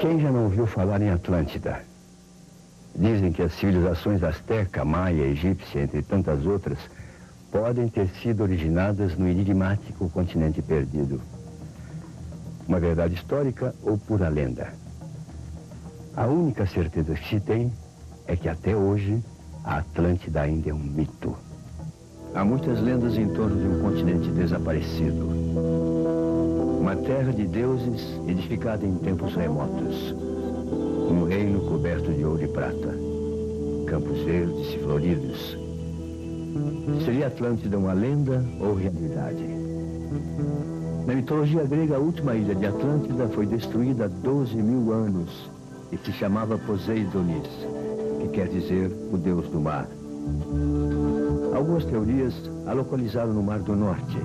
Quem já não ouviu falar em Atlântida? Dizem que as civilizações azteca, maia, egípcia, entre tantas outras, podem ter sido originadas no enigmático continente perdido. Uma verdade histórica ou pura lenda? A única certeza que se tem é que até hoje a Atlântida ainda é um mito. Há muitas lendas em torno de um continente desaparecido. Uma terra de deuses edificada em tempos remotos. Um reino coberto de ouro e prata. Campos verdes e floridos. Seria Atlântida uma lenda ou realidade? Na mitologia grega, a última ilha de Atlântida foi destruída há 12.000 anos e se chamava Poseidonis, que quer dizer o deus do mar. Algumas teorias a localizaram no Mar do Norte,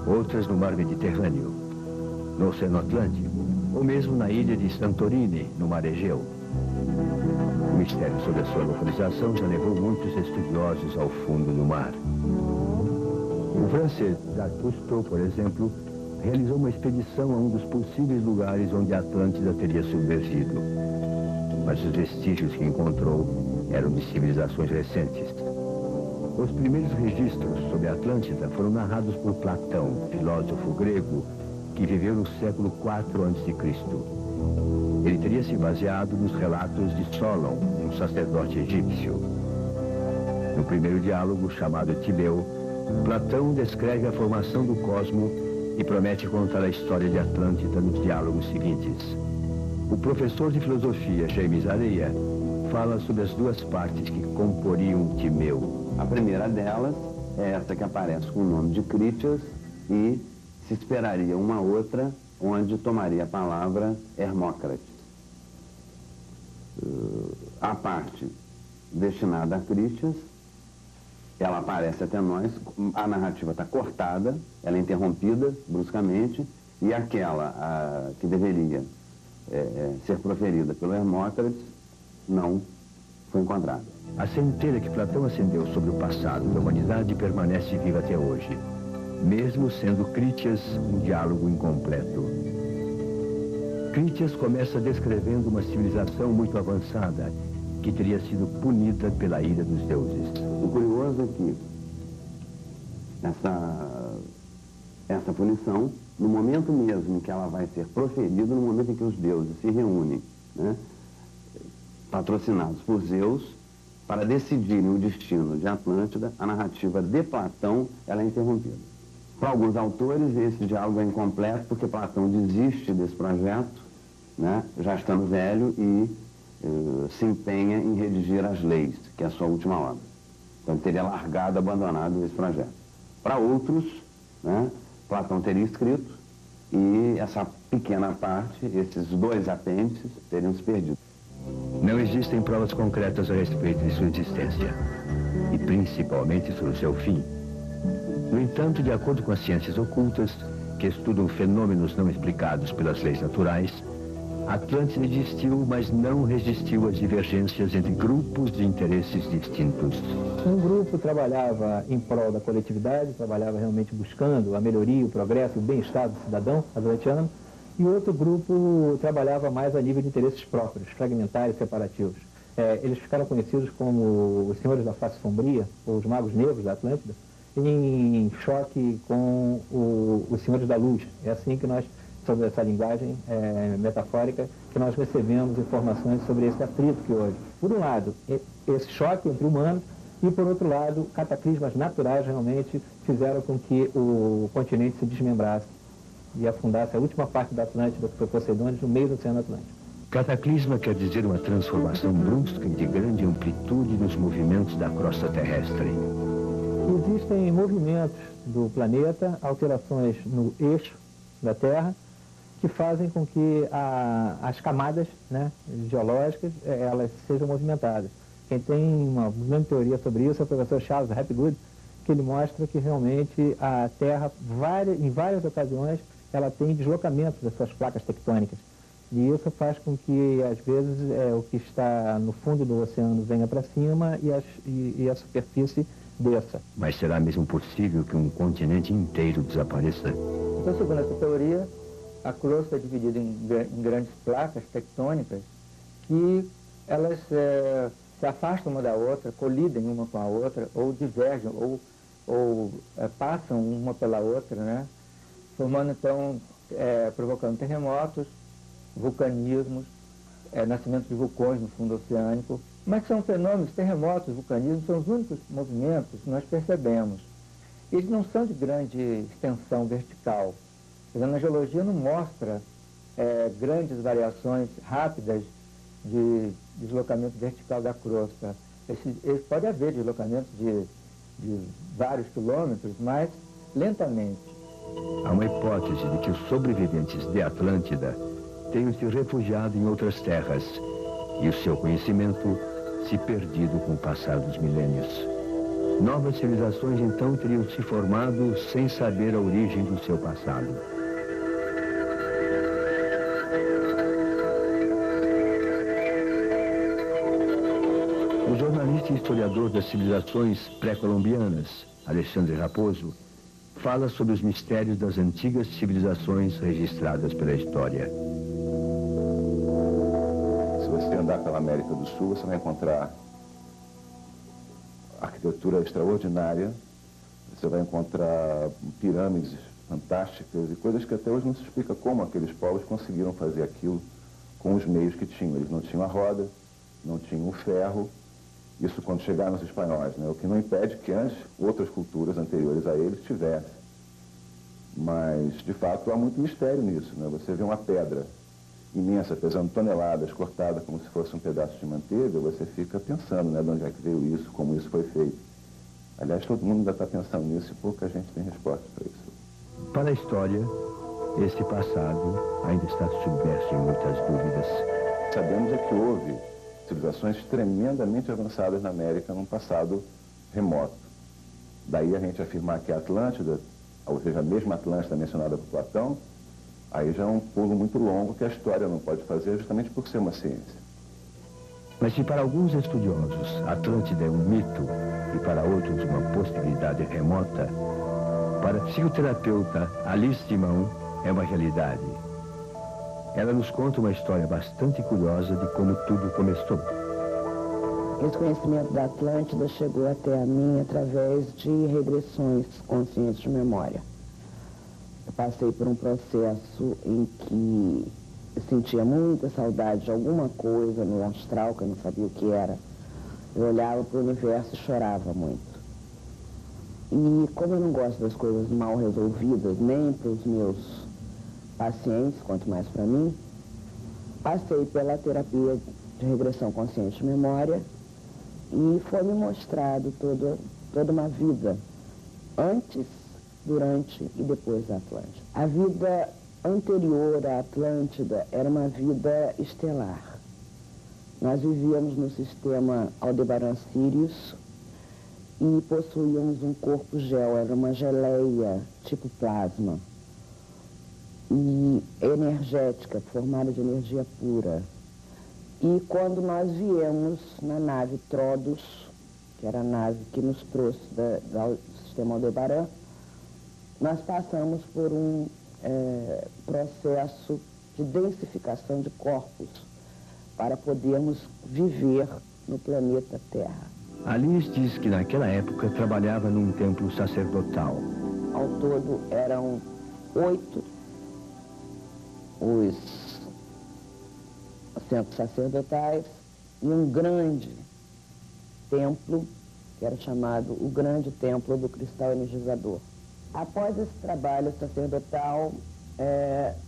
outras no Mar Mediterrâneo, no Oceano Atlântico, ou mesmo na ilha de Santorini, no Mar Egeu. O mistério sobre a sua localização já levou muitos estudiosos ao fundo do mar. O francês Jacques Cousteau, por exemplo, realizou uma expedição a um dos possíveis lugares onde a Atlântida teria submergido. Mas os vestígios que encontrou eram de civilizações recentes. Os primeiros registros sobre a Atlântida foram narrados por Platão, filósofo grego, que viveu no século IV a.C. Ele teria se baseado nos relatos de Solon, um sacerdote egípcio. No primeiro diálogo, chamado Tibeu, Platão descreve a formação do cosmo e promete contar a história de Atlântida nos diálogos seguintes. O professor de filosofia, James Areia, fala sobre as duas partes que comporiam Timeu. A primeira delas é essa que aparece com o nome de Critias e se esperaria uma outra onde tomaria a palavra Hermócrates. A parte destinada a Critias, ela aparece até nós, a narrativa está cortada, ela é interrompida bruscamente, e aquela que deveria ser proferida pelo Hermócrates não foi encontrada. A centelha que Platão acendeu sobre o passado da humanidade permanece viva até hoje, mesmo sendo Critias um diálogo incompleto. Critias começa descrevendo uma civilização muito avançada, que teria sido punida pela ira dos deuses. O curioso é que essa punição, no momento mesmo em que ela vai ser proferida, no momento em que os deuses se reúnem, né, patrocinados por Zeus, para decidirem o destino de Atlântida, a narrativa de Platão ela é interrompida. Para alguns autores, esse diálogo é incompleto porque Platão desiste desse projeto, né, já estando velho, e se empenha em redigir as leis, que é a sua última obra. Então ele teria largado, abandonado esse projeto. Para outros, né, Platão teria escrito e essa pequena parte, esses dois apêndices, teriam se perdido. Não existem provas concretas a respeito de sua existência, e principalmente sobre o seu fim. No entanto, de acordo com as ciências ocultas, que estudam fenômenos não explicados pelas leis naturais, Atlântida existiu, mas não resistiu às divergências entre grupos de interesses distintos. Um grupo trabalhava em prol da coletividade, trabalhava realmente buscando a melhoria, o progresso, o bem-estar do cidadão atlantiano, e outro grupo trabalhava mais a nível de interesses próprios, fragmentários, separativos. Eles ficaram conhecidos como os Senhores da Face Sombria, ou os Magos Negros da Atlântida, em choque com os Senhores da Luz. É assim que nós, sobre essa linguagem metafórica, que nós recebemos informações sobre esse atrito que houve. Por um lado, esse choque entre humanos, e por outro lado, cataclismas naturais realmente fizeram com que o continente se desmembrasse e afundasse a última parte da Atlântida, que foi Poseidonis, no meio do Oceano Atlântico. Cataclisma quer dizer uma transformação brusca e de grande amplitude nos movimentos da crosta terrestre. Existem movimentos do planeta, alterações no eixo da Terra, que fazem com que as camadas, né, geológicas elas sejam movimentadas. Quem tem uma grande teoria sobre isso é o professor Charles Hapgood, que ele mostra que realmente a Terra, em várias ocasiões, ela tem deslocamentos das suas placas tectônicas. E isso faz com que, às vezes, o que está no fundo do oceano venha para cima e a superfície desça. Mas será mesmo possível que um continente inteiro desapareça? Então, segundo essa teoria, a crosta é dividida em grandes placas tectônicas que elas se afastam uma da outra, colidem uma com a outra, ou divergem, ou passam uma pela outra, né? Formando então, provocando terremotos, vulcanismos, nascimento de vulcões no fundo oceânico. Mas são fenômenos, terremotos, vulcanismos, são os únicos movimentos que nós percebemos. Eles não são de grande extensão vertical. Quer dizer, a geologia não mostra grandes variações rápidas de deslocamento vertical da crosta. Pode haver deslocamentos de vários quilômetros, mas lentamente. Há uma hipótese de que os sobreviventes de Atlântida tenham se refugiado em outras terras e o seu conhecimento se perdido com o passar dos milênios. Novas civilizações então teriam se formado sem saber a origem do seu passado. O jornalista e historiador das civilizações pré-colombianas, Alexandre Raposo, fala sobre os mistérios das antigas civilizações registradas pela história. Se você andar pela América do Sul, você vai encontrar arquitetura extraordinária, você vai encontrar pirâmides fantásticas e coisas que até hoje não se explica como aqueles povos conseguiram fazer aquilo com os meios que tinham. Eles não tinham a roda, não tinham o ferro, isso quando chegaram os espanhóis, né? O que não impede que antes outras culturas anteriores a eles tivessem. Mas, de fato, há muito mistério nisso, né? Você vê uma pedra imensa, pesando toneladas, cortada como se fosse um pedaço de manteiga, você fica pensando, né, de onde é que veio isso, como isso foi feito. Aliás, todo mundo ainda está pensando nisso e pouca gente tem resposta para isso. Para a história, esse passado ainda está submerso em muitas dúvidas. Sabemos é que houve civilizações tremendamente avançadas na América num passado remoto. Daí a gente afirmar que a Atlântida, ou seja, a mesma Atlântida mencionada por Platão, aí já é um pulo muito longo que a história não pode fazer justamente por ser uma ciência. Mas se para alguns estudiosos Atlântida é um mito e para outros uma possibilidade remota, para a psicoterapeuta Alice Simão é uma realidade. Ela nos conta uma história bastante curiosa de como tudo começou. Esse conhecimento da Atlântida chegou até a mim através de regressões conscientes de memória. Eu passei por um processo em que eu sentia muita saudade de alguma coisa no astral, que eu não sabia o que era. Eu olhava para o universo e chorava muito. E como eu não gosto das coisas mal resolvidas, nem para os meus pacientes, quanto mais para mim, passei pela terapia de regressão consciente de memória e foi me mostrado toda uma vida antes, durante e depois da Atlântida. A vida anterior à Atlântida era uma vida estelar. Nós vivíamos no sistema Aldebaran-Sirius e possuíamos um corpo gel, era uma geleia tipo plasma e energética, formada de energia pura. E quando nós viemos na nave Trodus, que era a nave que nos trouxe do sistema Aldebaran, nós passamos por um processo de densificação de corpos para podermos viver no planeta Terra. Alice diz que naquela época trabalhava num templo sacerdotal. Ao todo eram 8 os centros sacerdotais e um grande templo, que era chamado o Grande Templo do Cristal Energizador. Após esse trabalho sacerdotal,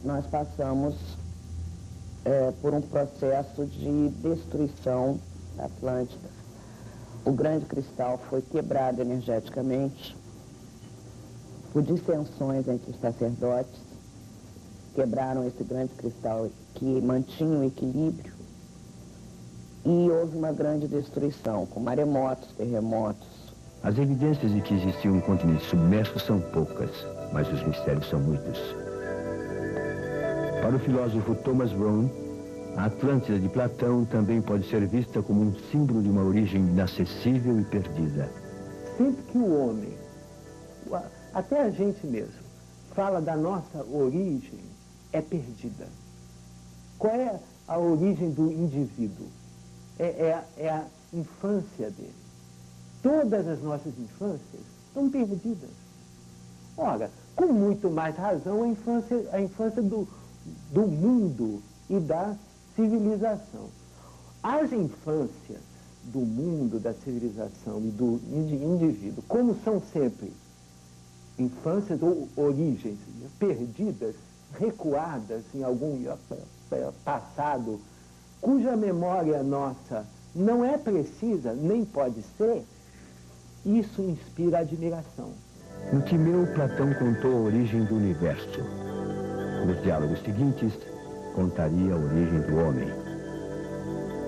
nós passamos por um processo de destruição da Atlântida. O grande cristal foi quebrado energeticamente por dissensões entre os sacerdotes, quebraram esse grande cristal que mantinha o equilíbrio e houve uma grande destruição, com maremotos, terremotos. As evidências de que existia um continente submerso são poucas, mas os mistérios são muitos. Para o filósofo Thomas Brown, a Atlântida de Platão também pode ser vista como um símbolo de uma origem inacessível e perdida. Sempre que o homem, até a gente mesmo, fala da nossa origem, é perdida. Qual é a origem do indivíduo? É a infância dele. Todas as nossas infâncias estão perdidas. Ora, com muito mais razão, a infância do mundo e da civilização. As infâncias do mundo, da civilização e do indivíduo, como são sempre infâncias ou origens perdidas, recuadas em algum passado, cuja memória nossa não é precisa, nem pode ser, isso inspira admiração. No Timeu, Platão contou a origem do universo. Nos diálogos seguintes, contaria a origem do homem.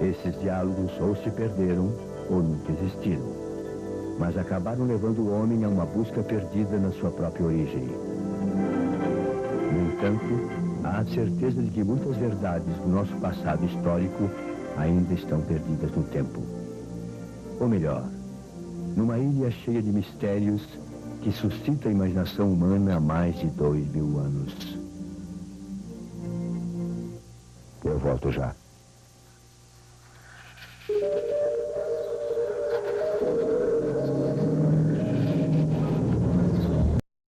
Esses diálogos ou se perderam ou nunca existiram, mas acabaram levando o homem a uma busca perdida na sua própria origem. No entanto, há a certeza de que muitas verdades do nosso passado histórico ainda estão perdidas no tempo. Ou melhor, numa ilha cheia de mistérios que suscita a imaginação humana há mais de 2000 anos. Eu volto já.